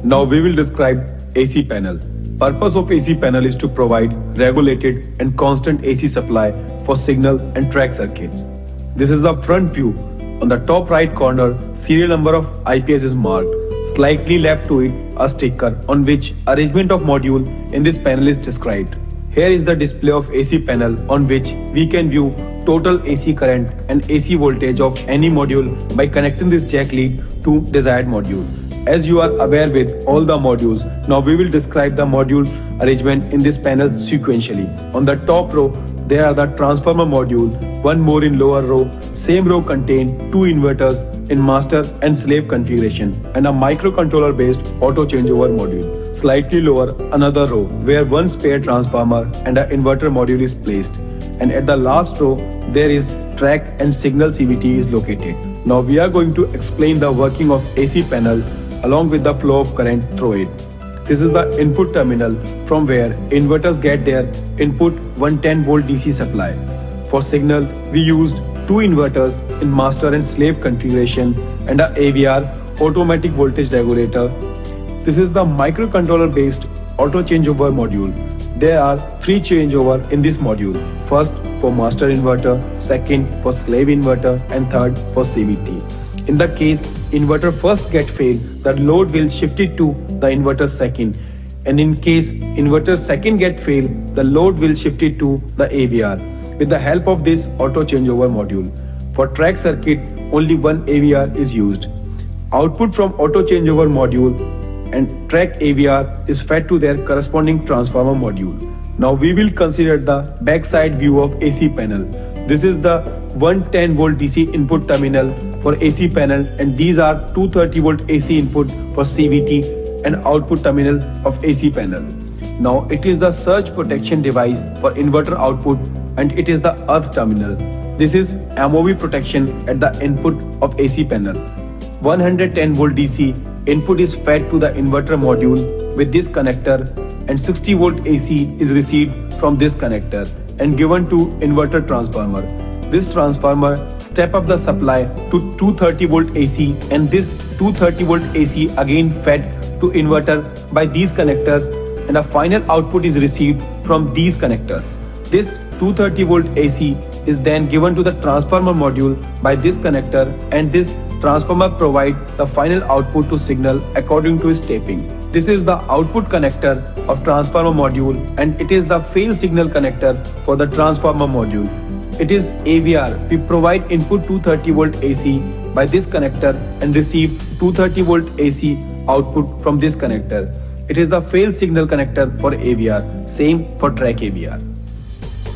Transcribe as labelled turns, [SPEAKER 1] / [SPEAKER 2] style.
[SPEAKER 1] Now we will describe AC panel. Purpose of AC panel is to provide regulated and constant AC supply for signal and track circuits. This is the front view. On the top right corner, serial number of IPS is marked. Slightly left to it, a sticker on which arrangement of module in this panel is described. Here is the display of AC panel on which we can view total AC current and AC voltage of any module by connecting this jack lead to desired module. As you are aware with all the modules, now we will describe the module arrangement in this panel sequentially. On the top row, there are the transformer module, one more in lower row. Same row contain two inverters in master and slave configuration and a microcontroller based auto changeover module. Slightly lower, another row where one spare transformer and an inverter module is placed. And at the last row, there is track and signal CVT is located. Now we are going to explain the working of AC panel along with the flow of current through it. This is the input terminal from where inverters get their input 110 volt DC supply. For signal, we used two inverters in master and slave configuration and a AVR automatic voltage regulator. This is the microcontroller based auto changeover module. There are three changeover in this module. First for master inverter, second for slave inverter and third for CVT. In the case inverter first get failed, the load will shift it to the inverter second. And in case inverter second get failed, the load will shift it to the AVR with the help of this auto changeover module. For track circuit, only one AVR is used. Output from auto changeover module and track AVR is fed to their corresponding transformer module. Now we will consider the backside view of AC panel. This is the 110 volt DC input terminal for AC panel and these are 230 volt AC input for CVT and output terminal of AC panel. Now it is the surge protection device for inverter output and it is the earth terminal. This is MOV protection at the input of AC panel. 110 volt DC input is fed to the inverter module with this connector and 60 volt AC is received from this connector and given to inverter transformer. This transformer step up the supply to 230 volt AC and this 230 volt AC again fed to inverter by these connectors and a final output is received from these connectors. This 230 volt AC is then given to the transformer module by this connector and this transformer provide the final output to signal according to its taping. This is the output connector of transformer module and it is the fail signal connector for the transformer module. It is AVR. We provide input 230 volt AC by this connector and receive 230 volt AC output from this connector. It is the fail signal connector for AVR. Same for track AVR.